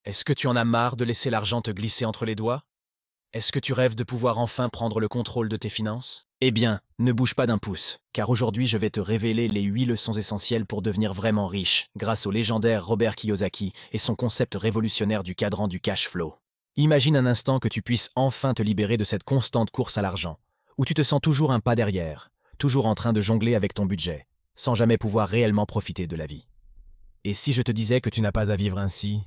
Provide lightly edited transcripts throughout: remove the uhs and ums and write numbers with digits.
Est-ce que tu en as marre de laisser l'argent te glisser entre les doigts? Est-ce que tu rêves de pouvoir enfin prendre le contrôle de tes finances? Eh bien, ne bouge pas d'un pouce, car aujourd'hui je vais te révéler les 8 leçons essentielles pour devenir vraiment riche, grâce au légendaire Robert Kiyosaki et son concept révolutionnaire du cadran du cash flow. Imagine un instant que tu puisses enfin te libérer de cette constante course à l'argent, où tu te sens toujours un pas derrière, toujours en train de jongler avec ton budget, sans jamais pouvoir réellement profiter de la vie. Et si je te disais que tu n'as pas à vivre ainsi,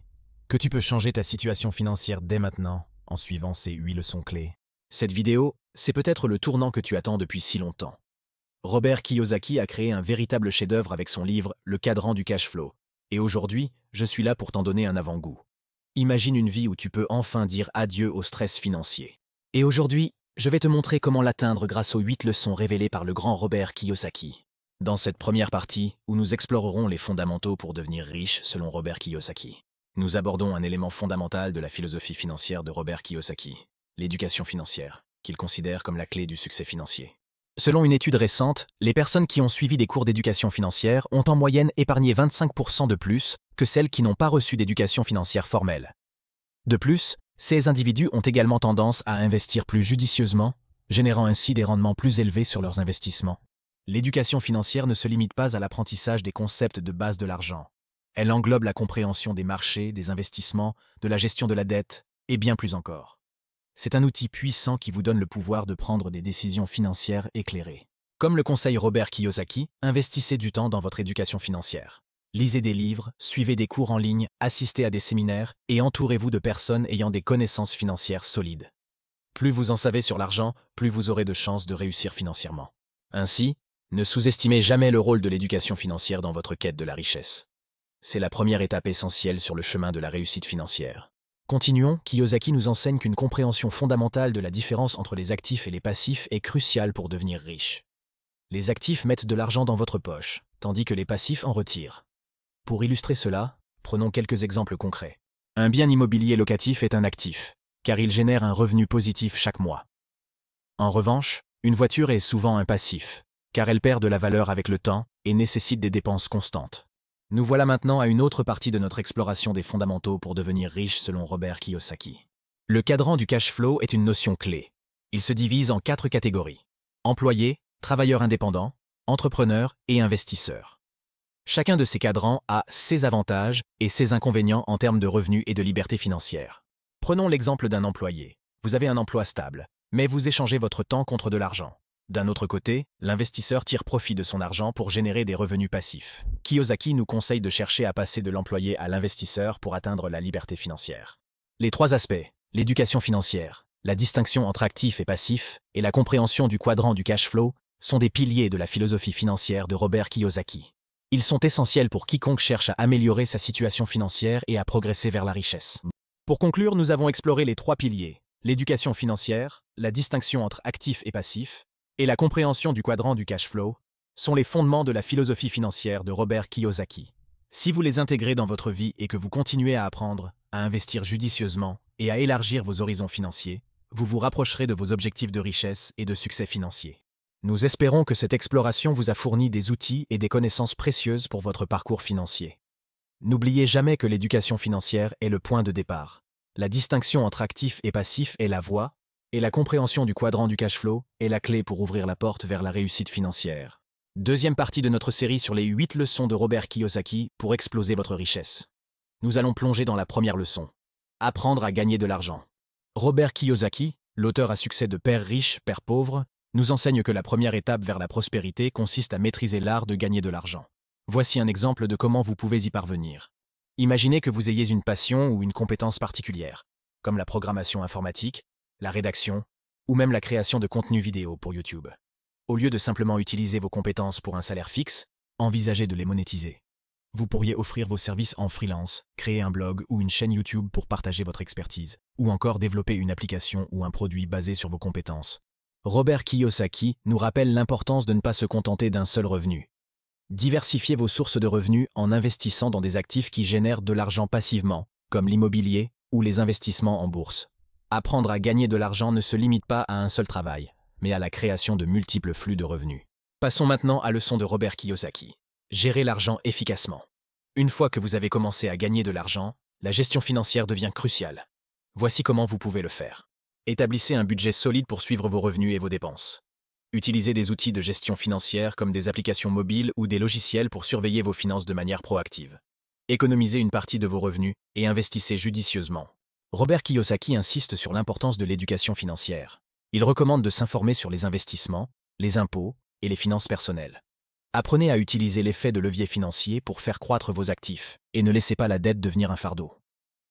que tu peux changer ta situation financière dès maintenant, en suivant ces 8 leçons clés? Cette vidéo, c'est peut-être le tournant que tu attends depuis si longtemps. Robert Kiyosaki a créé un véritable chef-d'œuvre avec son livre Le cadran du cash flow. Et aujourd'hui, je suis là pour t'en donner un avant-goût. Imagine une vie où tu peux enfin dire adieu au stress financier. Et aujourd'hui, je vais te montrer comment l'atteindre grâce aux 8 leçons révélées par le grand Robert Kiyosaki. Dans cette première partie, où nous explorerons les fondamentaux pour devenir riche selon Robert Kiyosaki, nous abordons un élément fondamental de la philosophie financière de Robert Kiyosaki, l'éducation financière, qu'il considère comme la clé du succès financier. Selon une étude récente, les personnes qui ont suivi des cours d'éducation financière ont en moyenne épargné 25% de plus que celles qui n'ont pas reçu d'éducation financière formelle. De plus, ces individus ont également tendance à investir plus judicieusement, générant ainsi des rendements plus élevés sur leurs investissements. L'éducation financière ne se limite pas à l'apprentissage des concepts de base de l'argent. Elle englobe la compréhension des marchés, des investissements, de la gestion de la dette, et bien plus encore. C'est un outil puissant qui vous donne le pouvoir de prendre des décisions financières éclairées. Comme le conseille Robert Kiyosaki, investissez du temps dans votre éducation financière. Lisez des livres, suivez des cours en ligne, assistez à des séminaires et entourez-vous de personnes ayant des connaissances financières solides. Plus vous en savez sur l'argent, plus vous aurez de chances de réussir financièrement. Ainsi, ne sous-estimez jamais le rôle de l'éducation financière dans votre quête de la richesse. C'est la première étape essentielle sur le chemin de la réussite financière. Continuons, Kiyosaki nous enseigne qu'une compréhension fondamentale de la différence entre les actifs et les passifs est cruciale pour devenir riche. Les actifs mettent de l'argent dans votre poche, tandis que les passifs en retirent. Pour illustrer cela, prenons quelques exemples concrets. Un bien immobilier locatif est un actif, car il génère un revenu positif chaque mois. En revanche, une voiture est souvent un passif, car elle perd de la valeur avec le temps et nécessite des dépenses constantes. Nous voilà maintenant à une autre partie de notre exploration des fondamentaux pour devenir riche selon Robert Kiyosaki. Le cadran du cash flow est une notion clé. Il se divise en 4 catégories: employé, travailleur indépendant, entrepreneur et investisseur. Chacun de ces cadrans a ses avantages et ses inconvénients en termes de revenus et de liberté financière. Prenons l'exemple d'un employé. Vous avez un emploi stable, mais vous échangez votre temps contre de l'argent. D'un autre côté, l'investisseur tire profit de son argent pour générer des revenus passifs. Kiyosaki nous conseille de chercher à passer de l'employé à l'investisseur pour atteindre la liberté financière. Les 3 aspects, l'éducation financière, la distinction entre actifs et passifs, et la compréhension du quadrant du cash flow, sont des piliers de la philosophie financière de Robert Kiyosaki. Ils sont essentiels pour quiconque cherche à améliorer sa situation financière et à progresser vers la richesse. Pour conclure, nous avons exploré les 3 piliers, l'éducation financière, la distinction entre actifs et passifs, et la compréhension du quadrant du cash flow, sont les fondements de la philosophie financière de Robert Kiyosaki. Si vous les intégrez dans votre vie et que vous continuez à apprendre, à investir judicieusement et à élargir vos horizons financiers, vous vous rapprocherez de vos objectifs de richesse et de succès financier. Nous espérons que cette exploration vous a fourni des outils et des connaissances précieuses pour votre parcours financier. N'oubliez jamais que l'éducation financière est le point de départ. La distinction entre actifs et passifs est la voie, et la compréhension du quadrant du cash flow est la clé pour ouvrir la porte vers la réussite financière. Deuxième partie de notre série sur les 8 leçons de Robert Kiyosaki pour exploser votre richesse. Nous allons plonger dans la première leçon. Apprendre à gagner de l'argent. Robert Kiyosaki, l'auteur à succès de Père riche, Père pauvre, nous enseigne que la première étape vers la prospérité consiste à maîtriser l'art de gagner de l'argent. Voici un exemple de comment vous pouvez y parvenir. Imaginez que vous ayez une passion ou une compétence particulière, comme la programmation informatique, la rédaction, ou même la création de contenu vidéo pour YouTube. Au lieu de simplement utiliser vos compétences pour un salaire fixe, envisagez de les monétiser. Vous pourriez offrir vos services en freelance, créer un blog ou une chaîne YouTube pour partager votre expertise, ou encore développer une application ou un produit basé sur vos compétences. Robert Kiyosaki nous rappelle l'importance de ne pas se contenter d'un seul revenu. Diversifiez vos sources de revenus en investissant dans des actifs qui génèrent de l'argent passivement, comme l'immobilier ou les investissements en bourse. Apprendre à gagner de l'argent ne se limite pas à un seul travail, mais à la création de multiples flux de revenus. Passons maintenant à la leçon de Robert Kiyosaki. Gérer l'argent efficacement. Une fois que vous avez commencé à gagner de l'argent, la gestion financière devient cruciale. Voici comment vous pouvez le faire. Établissez un budget solide pour suivre vos revenus et vos dépenses. Utilisez des outils de gestion financière comme des applications mobiles ou des logiciels pour surveiller vos finances de manière proactive. Économisez une partie de vos revenus et investissez judicieusement. Robert Kiyosaki insiste sur l'importance de l'éducation financière. Il recommande de s'informer sur les investissements, les impôts et les finances personnelles. Apprenez à utiliser l'effet de levier financier pour faire croître vos actifs et ne laissez pas la dette devenir un fardeau.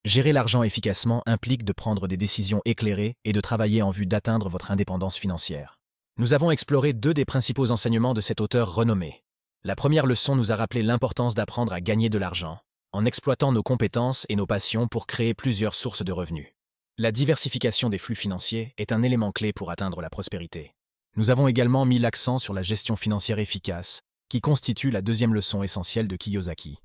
Gérer l'argent efficacement implique de prendre des décisions éclairées et de travailler en vue d'atteindre votre indépendance financière. Nous avons exploré 2 des principaux enseignements de cet auteur renommé. La première leçon nous a rappelé l'importance d'apprendre à gagner de l'argent, en exploitant nos compétences et nos passions pour créer plusieurs sources de revenus. La diversification des flux financiers est un élément clé pour atteindre la prospérité. Nous avons également mis l'accent sur la gestion financière efficace, qui constitue la deuxième leçon essentielle de Kiyosaki.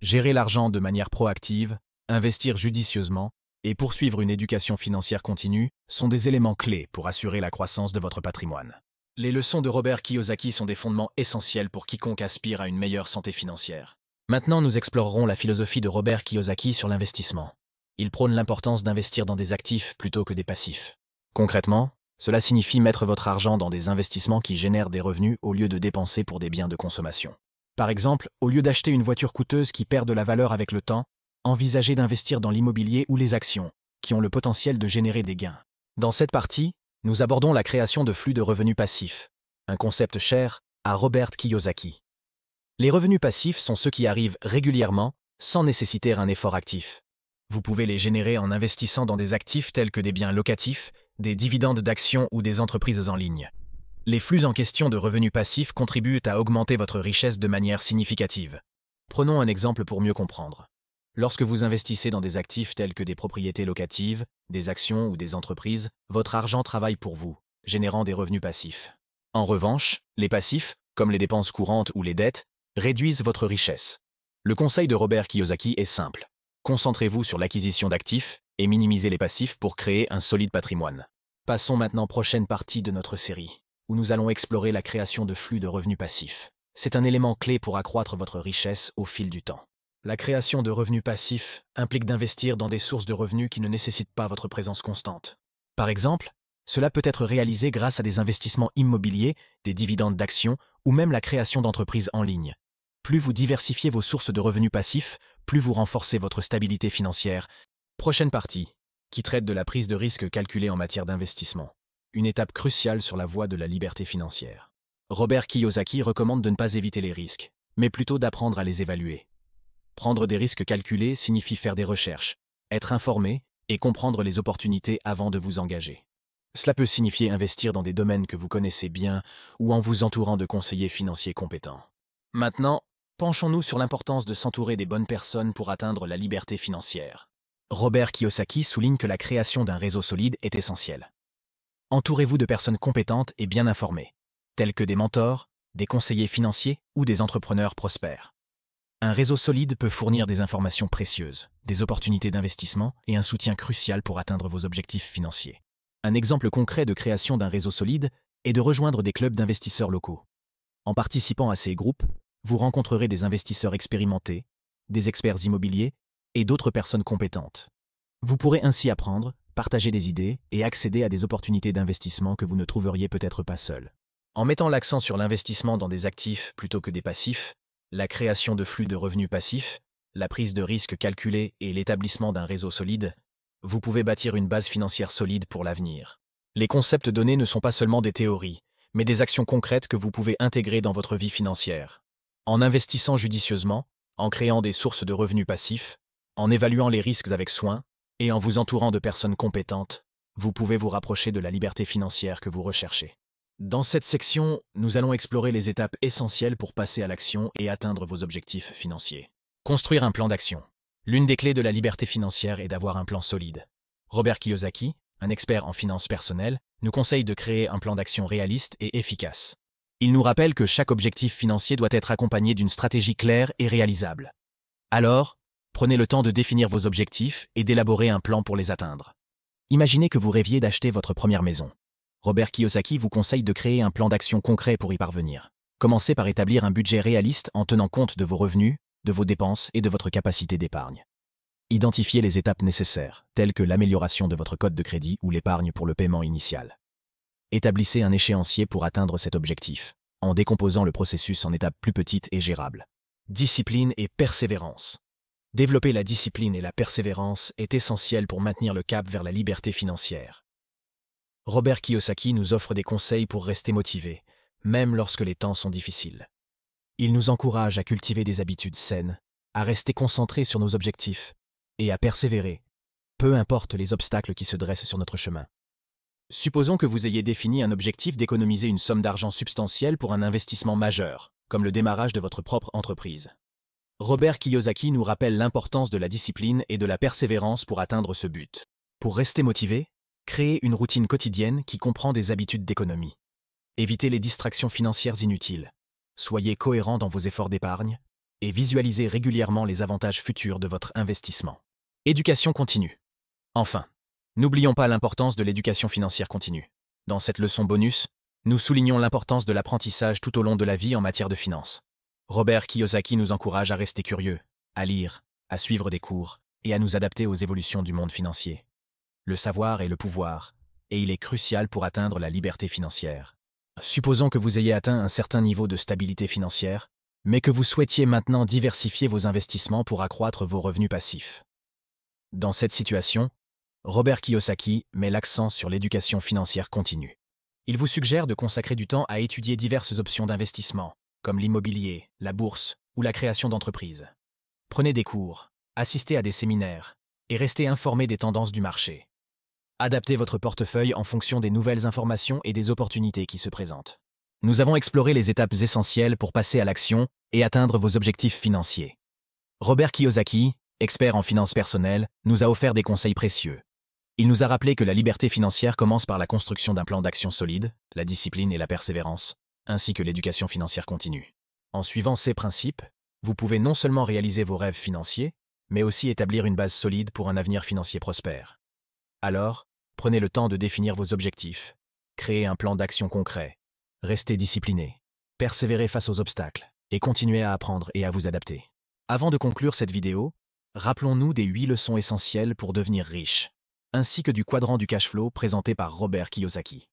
Gérer l'argent de manière proactive, investir judicieusement et poursuivre une éducation financière continue sont des éléments clés pour assurer la croissance de votre patrimoine. Les leçons de Robert Kiyosaki sont des fondements essentiels pour quiconque aspire à une meilleure santé financière. Maintenant, nous explorerons la philosophie de Robert Kiyosaki sur l'investissement. Il prône l'importance d'investir dans des actifs plutôt que des passifs. Concrètement, cela signifie mettre votre argent dans des investissements qui génèrent des revenus au lieu de dépenser pour des biens de consommation. Par exemple, au lieu d'acheter une voiture coûteuse qui perd de la valeur avec le temps, envisagez d'investir dans l'immobilier ou les actions, qui ont le potentiel de générer des gains. Dans cette partie, nous abordons la création de flux de revenus passifs, un concept cher à Robert Kiyosaki. Les revenus passifs sont ceux qui arrivent régulièrement, sans nécessiter un effort actif. Vous pouvez les générer en investissant dans des actifs tels que des biens locatifs, des dividendes d'actions ou des entreprises en ligne. Les flux en question de revenus passifs contribuent à augmenter votre richesse de manière significative. Prenons un exemple pour mieux comprendre. Lorsque vous investissez dans des actifs tels que des propriétés locatives, des actions ou des entreprises, votre argent travaille pour vous, générant des revenus passifs. En revanche, les passifs, comme les dépenses courantes ou les dettes, réduisent votre richesse. Le conseil de Robert Kiyosaki est simple. Concentrez-vous sur l'acquisition d'actifs et minimisez les passifs pour créer un solide patrimoine. Passons maintenant prochaine partie de notre série, où nous allons explorer la création de flux de revenus passifs. C'est un élément clé pour accroître votre richesse au fil du temps. La création de revenus passifs implique d'investir dans des sources de revenus qui ne nécessitent pas votre présence constante. Par exemple, cela peut être réalisé grâce à des investissements immobiliers, des dividendes d'actions ou même la création d'entreprises en ligne. Plus vous diversifiez vos sources de revenus passifs, plus vous renforcez votre stabilité financière. Prochaine partie, qui traite de la prise de risque calculée en matière d'investissement. Une étape cruciale sur la voie de la liberté financière. Robert Kiyosaki recommande de ne pas éviter les risques, mais plutôt d'apprendre à les évaluer. Prendre des risques calculés signifie faire des recherches, être informé et comprendre les opportunités avant de vous engager. Cela peut signifier investir dans des domaines que vous connaissez bien ou en vous entourant de conseillers financiers compétents. Maintenant, penchons-nous sur l'importance de s'entourer des bonnes personnes pour atteindre la liberté financière. Robert Kiyosaki souligne que la création d'un réseau solide est essentielle. Entourez-vous de personnes compétentes et bien informées, telles que des mentors, des conseillers financiers ou des entrepreneurs prospères. Un réseau solide peut fournir des informations précieuses, des opportunités d'investissement et un soutien crucial pour atteindre vos objectifs financiers. Un exemple concret de création d'un réseau solide est de rejoindre des clubs d'investisseurs locaux. En participant à ces groupes, vous rencontrerez des investisseurs expérimentés, des experts immobiliers et d'autres personnes compétentes. Vous pourrez ainsi apprendre, partager des idées et accéder à des opportunités d'investissement que vous ne trouveriez peut-être pas seul. En mettant l'accent sur l'investissement dans des actifs plutôt que des passifs, la création de flux de revenus passifs, la prise de risques calculés et l'établissement d'un réseau solide, vous pouvez bâtir une base financière solide pour l'avenir. Les concepts donnés ne sont pas seulement des théories, mais des actions concrètes que vous pouvez intégrer dans votre vie financière. En investissant judicieusement, en créant des sources de revenus passifs, en évaluant les risques avec soin et en vous entourant de personnes compétentes, vous pouvez vous rapprocher de la liberté financière que vous recherchez. Dans cette section, nous allons explorer les étapes essentielles pour passer à l'action et atteindre vos objectifs financiers. Construire un plan d'action. L'une des clés de la liberté financière est d'avoir un plan solide. Robert Kiyosaki, un expert en finances personnelles, nous conseille de créer un plan d'action réaliste et efficace. Il nous rappelle que chaque objectif financier doit être accompagné d'une stratégie claire et réalisable. Alors, prenez le temps de définir vos objectifs et d'élaborer un plan pour les atteindre. Imaginez que vous rêviez d'acheter votre première maison. Robert Kiyosaki vous conseille de créer un plan d'action concret pour y parvenir. Commencez par établir un budget réaliste en tenant compte de vos revenus, de vos dépenses et de votre capacité d'épargne. Identifiez les étapes nécessaires, telles que l'amélioration de votre code de crédit ou l'épargne pour le paiement initial. Établissez un échéancier pour atteindre cet objectif, en décomposant le processus en étapes plus petites et gérables. Discipline et persévérance. Développer la discipline et la persévérance est essentiel pour maintenir le cap vers la liberté financière. Robert Kiyosaki nous offre des conseils pour rester motivés, même lorsque les temps sont difficiles. Il nous encourage à cultiver des habitudes saines, à rester concentrés sur nos objectifs et à persévérer, peu importe les obstacles qui se dressent sur notre chemin. Supposons que vous ayez défini un objectif d'économiser une somme d'argent substantielle pour un investissement majeur, comme le démarrage de votre propre entreprise. Robert Kiyosaki nous rappelle l'importance de la discipline et de la persévérance pour atteindre ce but. Pour rester motivé, créez une routine quotidienne qui comprend des habitudes d'économie. Évitez les distractions financières inutiles. Soyez cohérent dans vos efforts d'épargne et visualisez régulièrement les avantages futurs de votre investissement. Éducation continue. Enfin, n'oublions pas l'importance de l'éducation financière continue. Dans cette leçon bonus, nous soulignons l'importance de l'apprentissage tout au long de la vie en matière de finances. Robert Kiyosaki nous encourage à rester curieux, à lire, à suivre des cours et à nous adapter aux évolutions du monde financier. Le savoir est le pouvoir, et il est crucial pour atteindre la liberté financière. Supposons que vous ayez atteint un certain niveau de stabilité financière, mais que vous souhaitiez maintenant diversifier vos investissements pour accroître vos revenus passifs. Dans cette situation, Robert Kiyosaki met l'accent sur l'éducation financière continue. Il vous suggère de consacrer du temps à étudier diverses options d'investissement, comme l'immobilier, la bourse ou la création d'entreprises. Prenez des cours, assistez à des séminaires et restez informé des tendances du marché. Adaptez votre portefeuille en fonction des nouvelles informations et des opportunités qui se présentent. Nous avons exploré les étapes essentielles pour passer à l'action et atteindre vos objectifs financiers. Robert Kiyosaki, expert en finances personnelles, nous a offert des conseils précieux. Il nous a rappelé que la liberté financière commence par la construction d'un plan d'action solide, la discipline et la persévérance, ainsi que l'éducation financière continue. En suivant ces principes, vous pouvez non seulement réaliser vos rêves financiers, mais aussi établir une base solide pour un avenir financier prospère. Alors, prenez le temps de définir vos objectifs, créez un plan d'action concret, restez discipliné, persévérez face aux obstacles et continuez à apprendre et à vous adapter. Avant de conclure cette vidéo, rappelons-nous des 8 leçons essentielles pour devenir riche, ainsi que du quadrant du cash flow présenté par Robert Kiyosaki.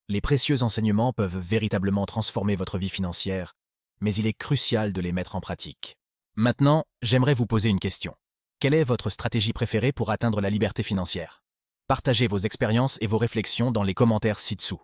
Les précieux enseignements peuvent véritablement transformer votre vie financière, mais il est crucial de les mettre en pratique. Maintenant, j'aimerais vous poser une question. Quelle est votre stratégie préférée pour atteindre la liberté financière? Partagez vos expériences et vos réflexions dans les commentaires ci-dessous.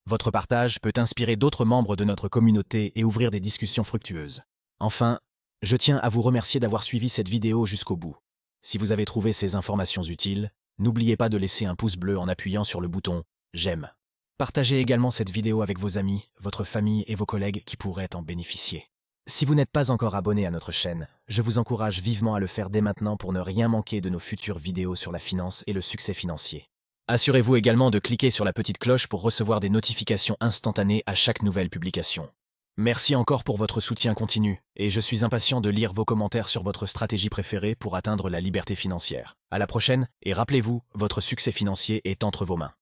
Votre partage peut inspirer d'autres membres de notre communauté et ouvrir des discussions fructueuses. Enfin, je tiens à vous remercier d'avoir suivi cette vidéo jusqu'au bout. Si vous avez trouvé ces informations utiles, n'oubliez pas de laisser un pouce bleu en appuyant sur le bouton « J'aime ». Partagez également cette vidéo avec vos amis, votre famille et vos collègues qui pourraient en bénéficier. Si vous n'êtes pas encore abonné à notre chaîne, je vous encourage vivement à le faire dès maintenant pour ne rien manquer de nos futures vidéos sur la finance et le succès financier. Assurez-vous également de cliquer sur la petite cloche pour recevoir des notifications instantanées à chaque nouvelle publication. Merci encore pour votre soutien continu, et je suis impatient de lire vos commentaires sur votre stratégie préférée pour atteindre la liberté financière. À la prochaine, et rappelez-vous, votre succès financier est entre vos mains.